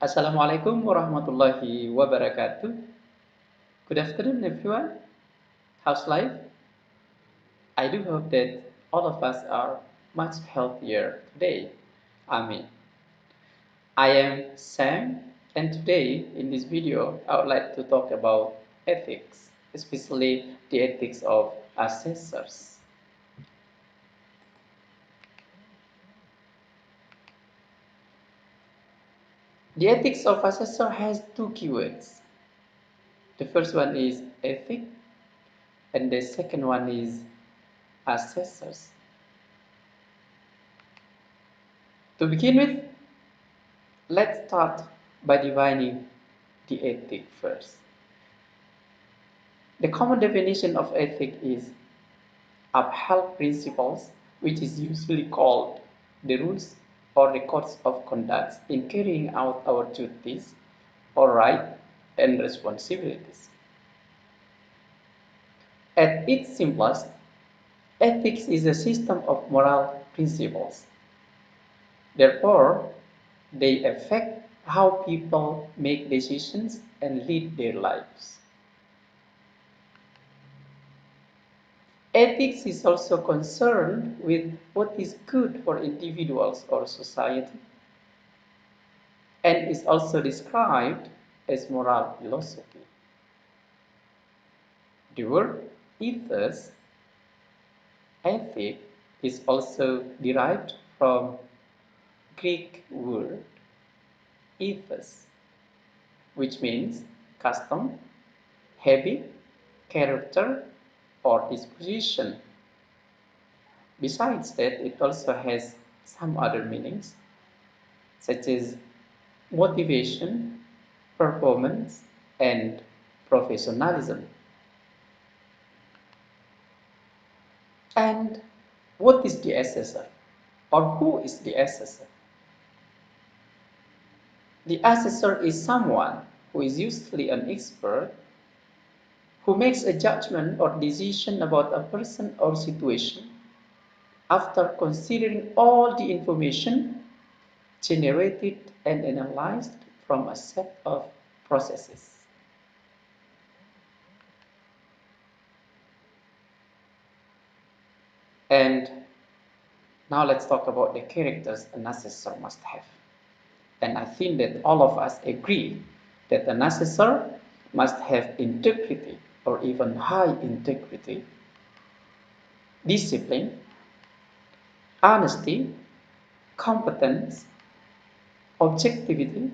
Assalamualaikum warahmatullahi wabarakatuh. Good afternoon, everyone. How's life? I do hope that all of us are much healthier today. Amen. I am Sam, and today in this video, I would like to talk about ethics, especially the ethics of assessors. The ethics of assessor has two keywords. The first one is ethic, and the second one is assessors. To begin with, let's start by defining the ethic first. The common definition of ethic is upheld principles, which is usually called the rules or the codes of conduct in carrying out our duties or rights and responsibilities. At its simplest, ethics is a system of moral principles. Therefore, they affect how people make decisions and lead their lives. Ethics is also concerned with what is good for individuals or society, and is also described as moral philosophy. The word ethos, ethic, is also derived from Greek word ethos, which means custom, habit, character, or disposition. Besides that, it also has some other meanings, such as motivation, performance, and professionalism. And what is the assessor? Or who is the assessor? The assessor is someone who is usually an expert who makes a judgment or decision about a person or situation after considering all the information generated and analyzed from a set of processes. And now let's talk about the characters an assessor must have. And I think that all of us agree that an assessor must have integrity or even high integrity, discipline, honesty, competence, objectivity,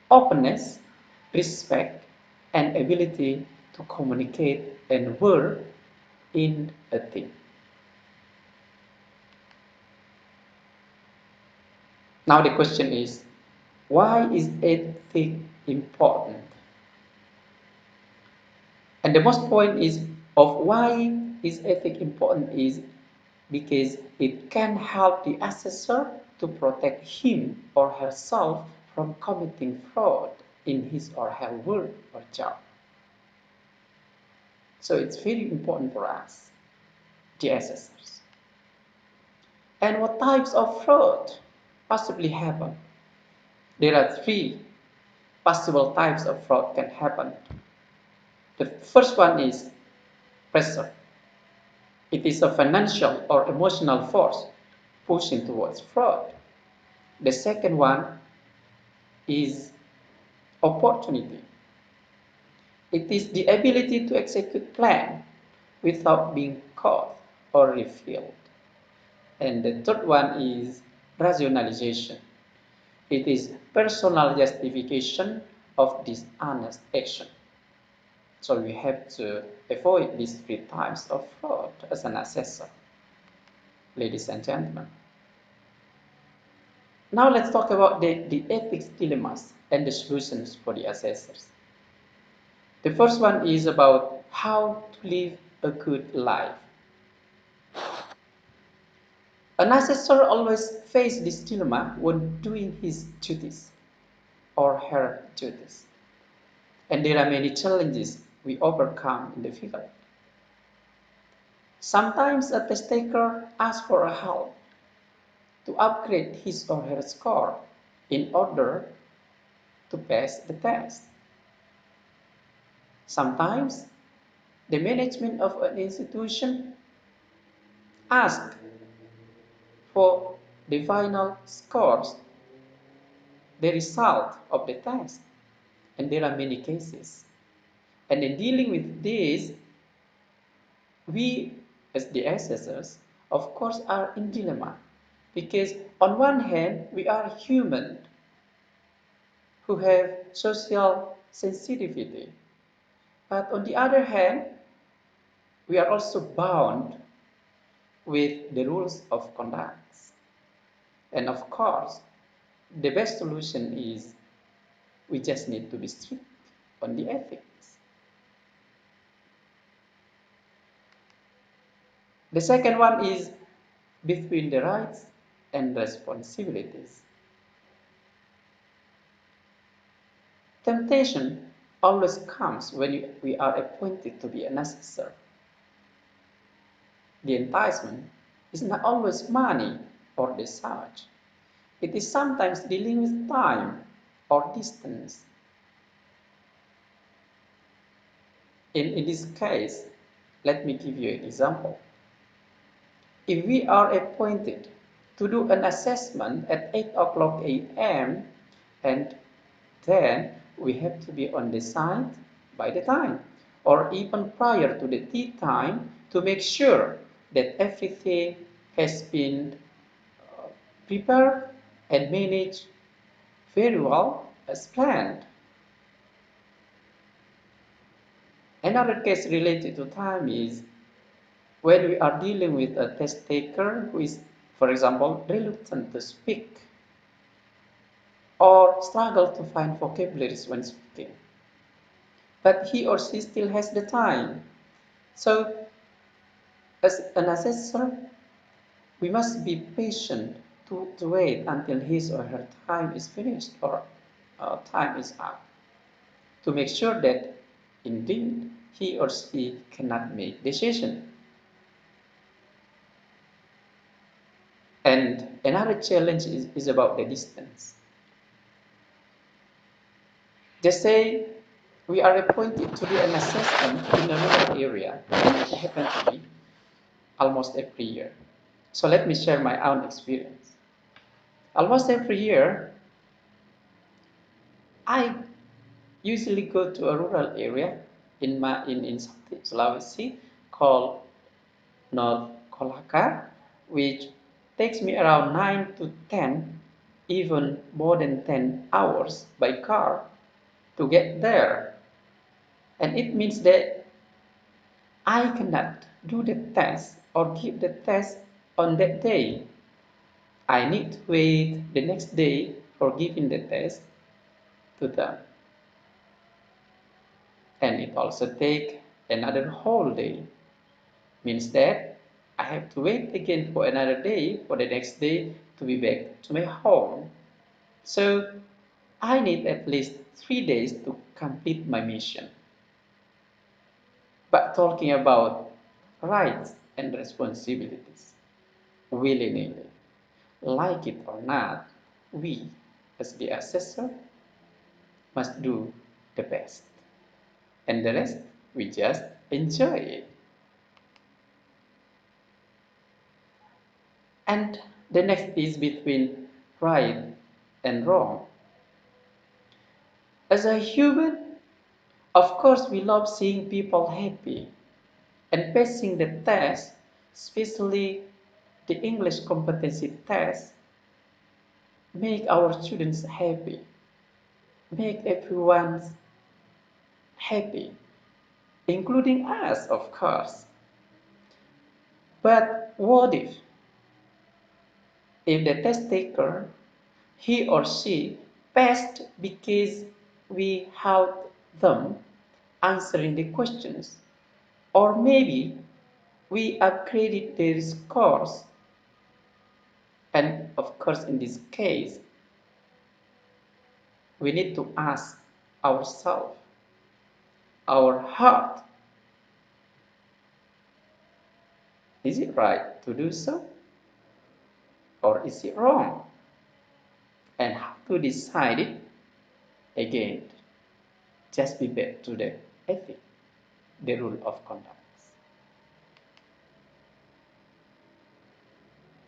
openness, respect, and ability to communicate and work in a team. Now the question is, why is ethic important? And the most point is of why is ethic important is because it can help the assessor to protect him or herself from committing fraud in his or her work or job. So it's very important for us, the assessors. And what types of fraud possibly happen? There are three possible types of fraud can happen. The first one is pressure. It is a financial or emotional force pushing towards fraud. The second one is opportunity. It is the ability to execute plan without being caught or revealed. And the third one is rationalization. It is personal justification of dishonest action. So we have to avoid these three types of fraud as an assessor, ladies and gentlemen. Now let's talk about the ethics dilemmas and the solutions for the assessors. The first one is about how to live a good life. An assessor always faces this dilemma when doing his duties or her duties. And there are many challenges we overcome in the field. Sometimes a test taker asks for a help to upgrade his or her score in order to pass the test. Sometimes the management of an institution asks for the final scores, the result of the test, and there are many cases. And in dealing with this, we as the assessors, of course, are in dilemma, because on one hand, we are human who have social sensitivity, but on the other hand, we are also bound with the rules of conduct. And of course, the best solution is we just need to be strict on the ethics. The second one is between the rights and responsibilities. Temptation always comes when we are appointed to be an assessor. The enticement is not always money or the such. It is sometimes dealing with time or distance. In this case, let me give you an example. If we are appointed to do an assessment at 8 o'clock a.m. and then we have to be on the site by the time or even prior to the tea time to make sure that everything has been prepared and managed very well as planned. Another case related to time is when we are dealing with a test taker who is, for example, reluctant to speak or struggle to find vocabularies when speaking. But he or she still has the time. So, as an assessor, we must be patient to wait until his or her time is finished or time is up to make sure that indeed he or she cannot make decision. And another challenge is about the distance. Just say we are appointed to do an assessment in a rural area. It happens to me almost every year. So let me share my own experience. Almost every year, I usually go to a rural area in Sulawesi called North Kolaka, which takes me around 9 to 10, even more than 10 hours by car to get there. And it means that I cannot do the test or give the test on that day. I need to wait the next day for giving the test to them. And it also takes another whole day. Means that I have to wait again for another day for the next day to be back to my home. So I need at least 3 days to complete my mission. But talking about rights and responsibilities, willy-nilly, like it or not, we, as the assessor, must do the best. And the rest, we just enjoy it. And the next is between right and wrong. As a human, of course, we love seeing people happy and passing the test, especially the English competency test, make our students happy, make everyone happy, including us, of course. But what if the test taker, he or she, passed because we helped them answering the questions, or maybe we upgraded their scores? And of course, in this case, we need to ask ourselves, our heart, is it right to do so? Or is it wrong? And how to decide it? Again, just be back to the ethic, the rule of conduct.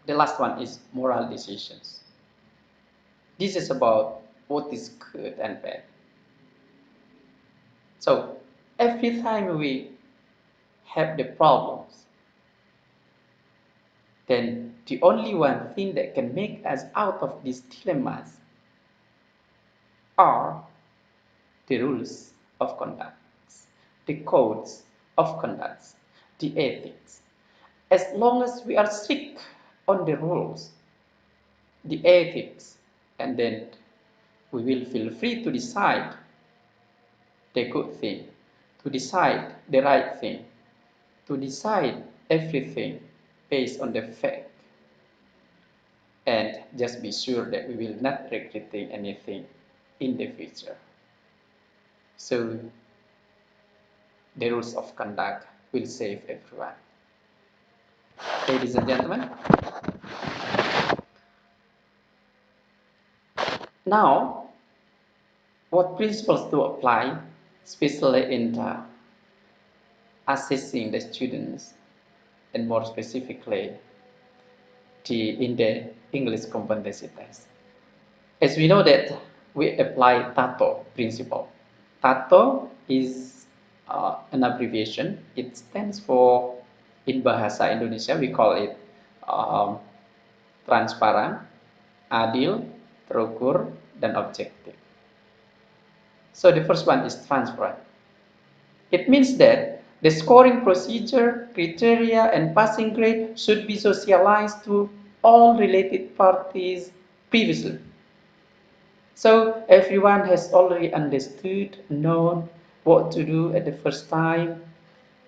The last one is moral decisions. This is about what is good and bad. So every time we have the problems, then the only one thing that can make us out of these dilemmas are the rules of conduct, the codes of conduct, the ethics. As long as we are strict on the rules, the ethics, and then we will feel free to decide the good thing, to decide the right thing, to decide everything based on the fact, and just be sure that we will not regretting anything in the future. So the rules of conduct will save everyone. Ladies and gentlemen, now what principles to apply, especially in assessing the students, and more specifically in the English competency test. As we know that we apply TATO principle. TATO is an abbreviation. It stands for, in Bahasa Indonesia, we call it transparan, adil, terukur, dan objektif. So the first one is transparent. It means that the scoring procedure, criteria, and passing grade should be socialized to all related parties previously. So everyone has already understood, known what to do at the first time,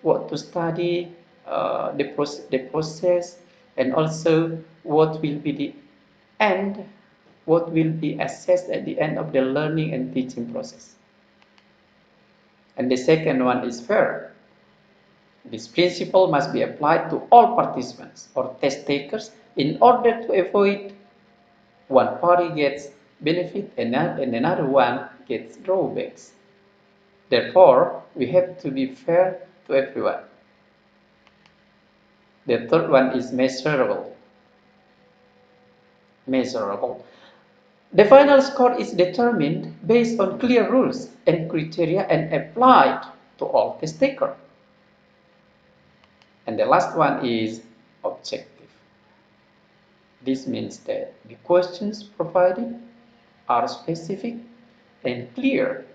what to study, the process, and also what will be the end, what will be assessed at the end of the learning and teaching process. And the second one is fair. This principle must be applied to all participants or test takers in order to avoid one party gets benefit and another one gets drawbacks. Therefore, we have to be fair to everyone. The third one is measurable. Measurable. The final score is determined based on clear rules and criteria and applied to all test takers. And the last one is objective. This means that the questions provided are specific and clear,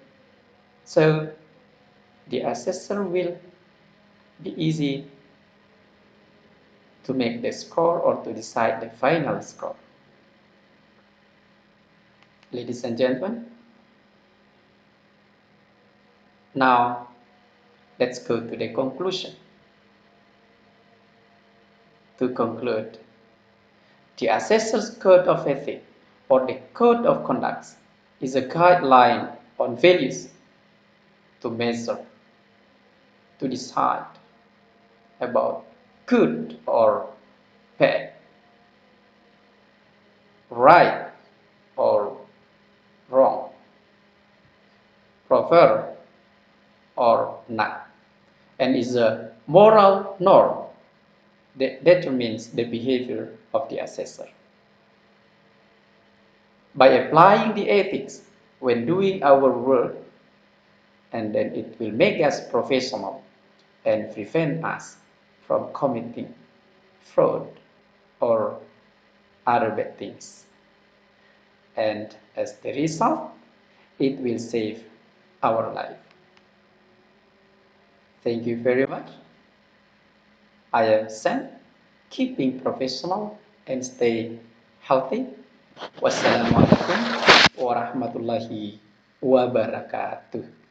so the assessor will be easy to make the score or to decide the final score. Ladies and gentlemen, now let's go to the conclusion. To conclude, the assessor's code of ethics or the code of conduct is a guideline on values to measure, to decide about good or bad, right or wrong, proper or not, and is a moral norm that determines the behavior of the assessor. By applying the ethics when doing our work, and then it will make us professional and prevent us from committing fraud or other bad things. And as the result, it will save our life. Thank you very much. I am Sam. Keep being professional and stay healthy. Wassalamualaikum warahmatullahi wabarakatuh.